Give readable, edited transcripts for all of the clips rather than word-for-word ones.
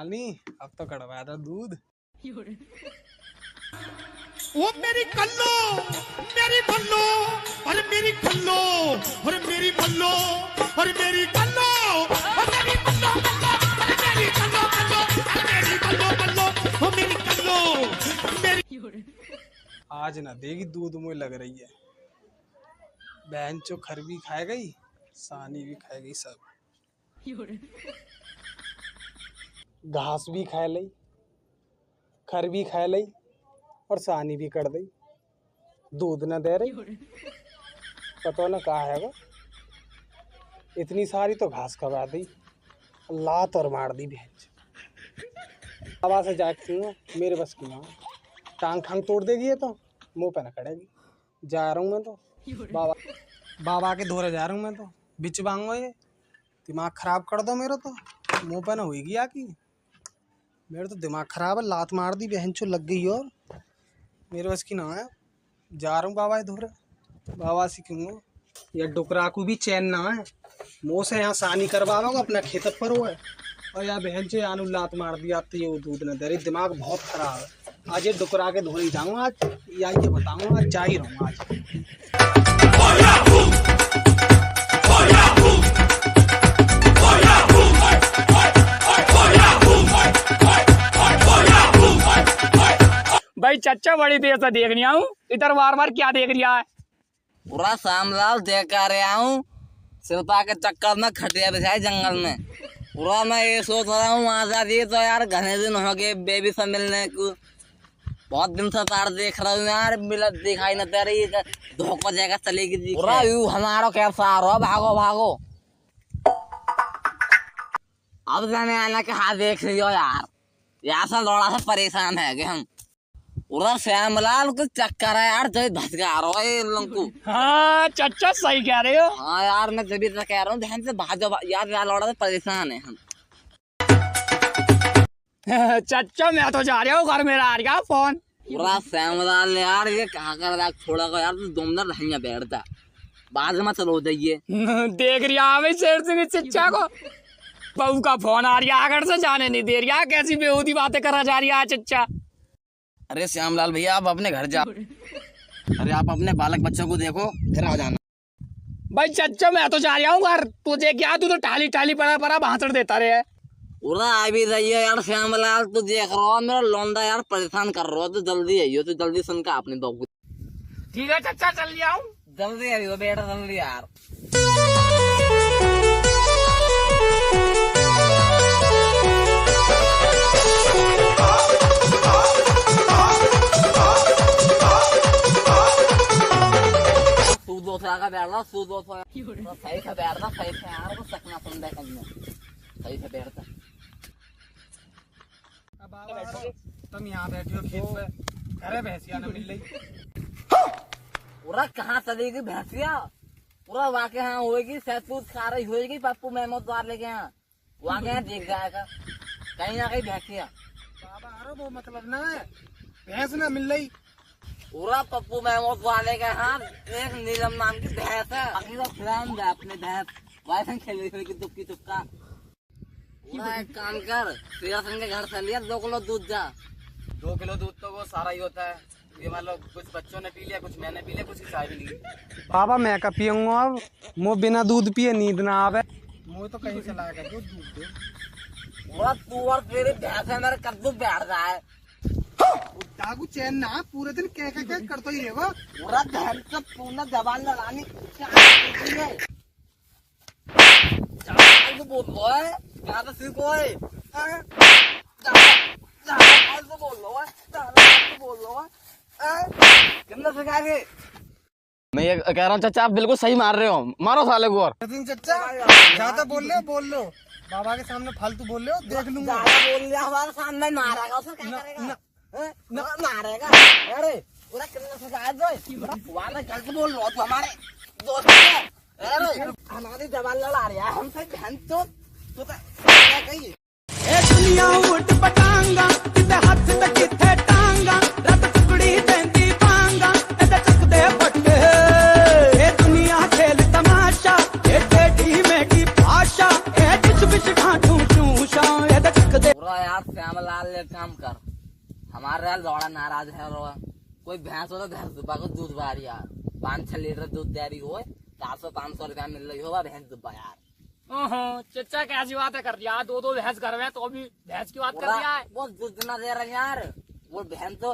लालनी अब तो कड़वा था दूध। वो मेरी कल्लो, मेरी बल्लो, अरे मेरी कल्लो, अरे मेरी बल्लो, अरे मेरी कल्लो, अरे मेरी बल्लो, अरे मेरी कल्लो, अरे मेरी बल्लो, अरे मेरी कल्लो, मेरी। आज ना देगी दूध मुझे लग रही है। बहन चो खर भी खाए गई, सानी भी खाए गई, सब घास भी खाए लई, खर भी खाए लई और सानी भी कर दी। दूध न दे रही, पता न कहा है वो। इतनी सारी तो घास खवा दी, लात और मार दी बहन। हवा से जाती हूँ, मेरे बस की ना। टांग ठांग तोड़ देगी ये तो, मुंह पे न खड़ेगी। जा रहा हूँ मैं तो बाबा के धोरे जा रहा हूँ मैं तो। बिच बांगो ये दिमाग खराब कर दो मेरा तो। मुंह पे न हुई आकी, मेरा तो दिमाग खराब है। लात मार दी बहन चो, लग गई और मेरे बस की ना है। जा रहा हूँ बाबा के धोरे, बाबा से क्यों या डुकरा को भी चैन ना है। मुँह से यहाँ सानी करवाओगे अपना खेत पर हुआ है, और या बहन चो यानू लात मार दी आती है वो दूध न दे रही। दिमाग बहुत खराब है। आज ये डुकरा के धोने जाऊँगा आज, या ये बताऊँगा आज, जा ही रहूँगा आज। भाई चच्चा बड़ी देर से देख रही हूँ, इधर बार बार क्या देख रहा है? पूरा शामलाल देख कर रहा हूँ। शिल्पा के चक्कर में खटिया बिछाई जंगल में। पूरा मैं ये सोच रहा हूँ वहाँ जाती तो यार घने दिन हो गए बेबी से मिलने को। बहुत दिन से तार देख रहा हूँ यार, मिला दिखाई न दे रही। धोखा जगह चलेगी पूरा यू हमारा कैसा आ रहा, भागो भागो। अब जाने आना के हाथ देख रही हो यार, यहाँ से लौड़ा से परेशान है कि हम। पूरा श्यामलाल को चक्कर है यार, जो धसका रहा है इन लोगों को। हाँ चच्चा सही कह रहे हो। हाँ यार मैं जब तक कह रहा हूँ ध्यान से भागो यार, यार लौड़ा से परेशान है हम। चच्चा मैं तो जा रहा हूँ घर, मेरा आ गया फोन। पूरा श्यामलाल यार ये कहाँ कर रहा छोड़ा को यार, तो 2 मिनट रहेंगे बैठता बाद में चलो जाइए। देख रहा भाई शेर सिंह चच्चा को, बहू का फोन आ रहा, आगर से जाने नहीं दे रहा। कैसी बेहूदी बातें करा जा रही है चच्चा। अरे श्यामलाल भैया आप अपने घर जाओ, अरे आप अपने बालक बच्चों को देखो फिर आ जाना। भाई चच्चा मैं तो जा रहा हूँ घर, तुझे क्या, तू तो टाली टाली पड़ा पड़ा भाषण देता रहे। पूरा आ भी रही है यार श्यामलाल, तू देख रहा हो मेरा लौंडा यार परेशान कर रहा हो, तो जल्दी आइयो, तो जल्दी सुन का अपने दो। ठीक है चच्चा चल लिया हूँ, जल्दी आइयो बेटा जल्दी यार। का बैठना सही से बैठना, सही से यार को सकना सुन करना, सही से बैठता। तुम यहाँ बैठे हो खेत पे, अरे भैंसिया न मिल रही। पूरा कहाँ चलेगी भैंसिया? पूरा वाके यहाँ होगी, सहतूत खा रही होगी, पप्पू मेहमूद द्वार लेके यहाँ वाके यहाँ देख जाएगा कहीं ना कहीं भैंसिया। बाबा अरे वो मतलब ना है, भैंस न मिल रही। पूरा पप्पू महमूद वाले के यहाँ एक नीलम नाम की भैंस है, अभी तो खिलाऊं दे अपने भैंस वाइफन खेल रही थी तुक्की तुक्का। पूरा एक काम कर, तेरा संग के घर से लिया 2 किलो दूध जा। 2 किलो दूध तो वो सारा ही होता है, ये मान लो कुछ बच्चों ने पी लिया, कुछ मैंने पी लिया, कुछ की चाय भी नहीं। बाबा मैं का पियूंगा अब, मुँह बिना दूध पिए नींद ना आवे। मुँह तो कहीं से लाया कर दूध दे। पूरा तू और तेरी भैंस है मेरे कद्दू बैठ रहा है। दागू चैन ना पूरे दिन क्या करता ही रहेगा। पूरा धैर्य से पूर्ण जबान लड़ानी बोल लो है, क्या तो सीखो है, बोल लो है, कितना सिखाएंगे। मैं ये कह रहा हूँ चच्चा आप बिल्कुल सही मार रहे हो, मारो साले को। और चच्चा ज्यादा बोल लो, बाबा के सामने फालतू बोल रहे हो, देख लूंगा। बोल लिया हमारे सामने मारेगा, उसे क्या करेगा? मारेगा अरे पूरा कितना सिखाया तो बोल लो तो हमारे दोस्त है, हमारी जवान लड़ा रहा है हमसे बहन तो क्या कहिए। दुनिया उठ पटांगा किते हाथ तक किथे टांगा, रत टुकड़ी देंदी पांगा एदा चक दे पट्टे। ए दुनिया खेल तमाशा, ए टेढ़ी मेढ़ी भाषा, ए डिश बिश ढांढू चूशा एदा चक दे। पूरा यार यार लौड़ा नाराज है रो कोई भैंस हो तो भैंस दुबा को दूध बार यार 5-6 लीटर दूध दे रही हो 400-500 रुपया मिल रही होगा भैंस दुबा यार। ओहो चचा कैसी बातें कर दिया, 2 भैंस घर में तो भी भैंस की बात कर दिया है। वो दूध ना दे रहे यार, वो बहन तो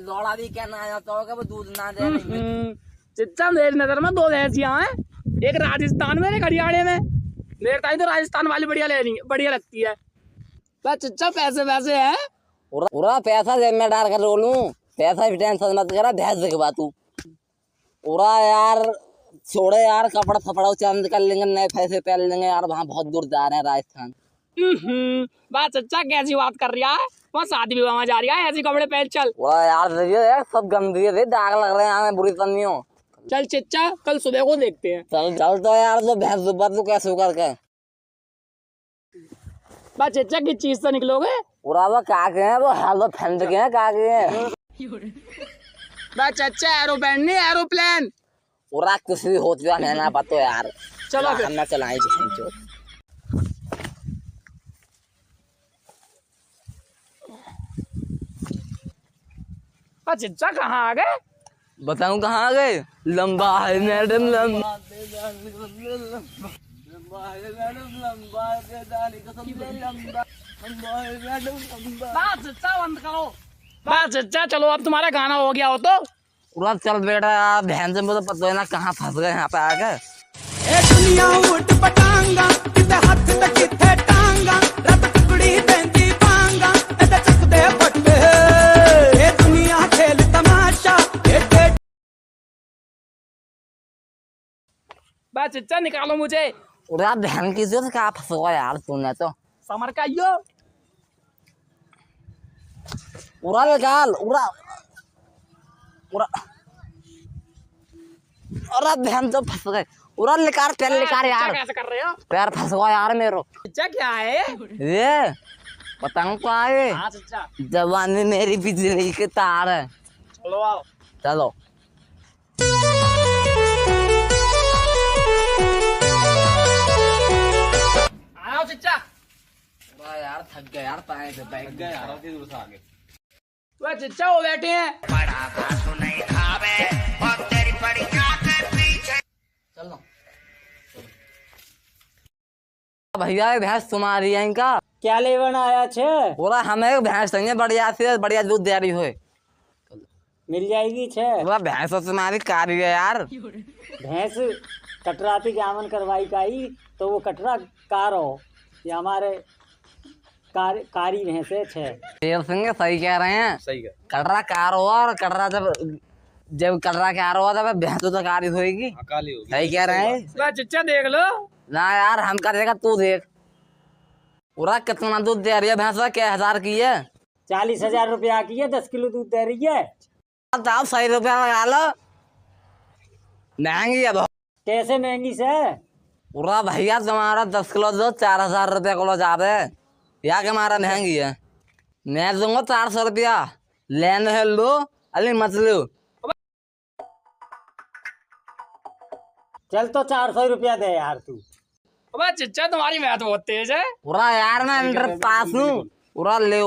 लौड़ा भी कहना आया तो होगा वो दूध ना दे रही। चचा मेरी नजर में 2 भैंसियां हैं, एक राजस्थान में एक हरियाणा में। मेरे टाइम तो राजस्थान वाली बढ़िया लगती है। बस चचा पैसे वैसे है पूरा पैसा जेब में डाल कर रोलूं, पैसा भी टेंशन मत करा, भैंस दिखवा तू पूरा यार। छोड़े यार कपड़ा फपड़ा चेंज कर लेंगे, नए पैसे पहन लेंगे यार, वहाँ बहुत दूर जा रहे हैं राजस्थान। बस चचा कैसी बात कर रहा है, वहाँ शादी विवाह में जा रही है, ऐसे कपड़े पहन चल। यार यार सब गंदी है, दाग लग रहे हैं हमें बुरी तनियों। चल चचा कल सुबह को देखते हैं। चल चल तो यार, तो भैंस दुबा तू कैसे करके बस चचा किस चीज से निकलोगे? पूरा वो काके हैं, वो हाल फंड के हैं काके हैं। बस चचा एरोप्लेन नहीं एरोप्लेन। पूरा कुछ भी हो चुका है ना पता यार। चलो फिर हम चलाएं जो बस चचा कहाँ आ गए? बताऊं कहाँ आ गए? लंबा है मैडम लंबा बस चचा बंद करो। बस चचा चलो अब तुम्हारा गाना हो गया हो तो। पूरा चल बेटा यार, बहन से मुझे पता है ना कहाँ फंस गए यहाँ पे आके। ए दुनिया उठ पटांगा किते हाथ ते किथे टांगा रब टुकड़ी देंदी पांगा एदे चक दे फटे ए दुनिया खेल तमाशा ए बस चचा निकालो मुझे। पूरा बहन की जो कहाँ फंस गया यार तूने तो। समर का यो पूरा निकाल पूरा पूरा अरे बहन तो फंस गए। पूरा निकाल पैर निकाल यार, कैसे कर रहे हो? पैर फंस गया यार मेरो। चचा क्या है? ये पतंग तो आए, हाँ चचा जवानी मेरी बिजली के तार है। चलो आओ। चलो आओ चचा। यार थक गए यार, पाए से बैठ गए यार, दूर से आगे। वह चचा वो बैठे हैं। चलो भैया ये भैंस तुम्हारी है इनका क्या लेवन आया छे? पूरा हमें भैंस चाहिए बढ़िया से बढ़िया दूध दे रही हो। मिल जाएगी छे। पूरा भैंस तो तुम्हारी कारी है यार। भैंस कटराती के आमन करवाई काई तो वो कटरा कार हो, ये हमारे कारी भैंसे छे। शेर सिंह सही कह रहे हैं, सही है। कटरा कार हुआ और कटरा जब कटरा कार हुआ तब भैंस तो कारी होगी। काली होगी। सही कह रहे हैं वह चचा देख लो। ना यार, हम करेगा तू देख। पूरा कितना दूध दे रही है भैंस, क्या 1000 की है? 40,000 रुपया की है, 10 किलो दूध दे रही है। बताओ 100 रुपया लगा लो, महंगी है बहुत। कैसे महंगी से? पूरा भैया तुम्हारा 10 किलो दो 4000 रुपया किलो जा रहे या के हमारा महंगी है। मैं दूंगा 400 रुपया, लेने है लो अली मत लो। चल तो 400 रुपया दे यार तू। वह चचा तुम्हारी बात बहुत तेज है। पूरा यार मैं अंडर पास हूँ, पूरा ले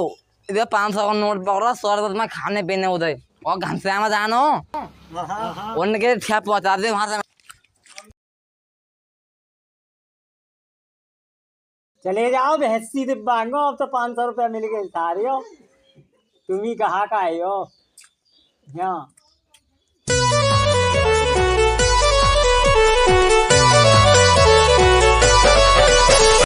इधर 500 का नोट पकड़ो, 100 रुपये में खाने पीने उधर और घनश्याम जानो उनके ठिया पहुँचा दे वहां से। चले जाओ भैंसी दिब्बांगो, अब तो 500 रुपया मिल गए सारे हो। तुम ही कहा का है हो यहाँ।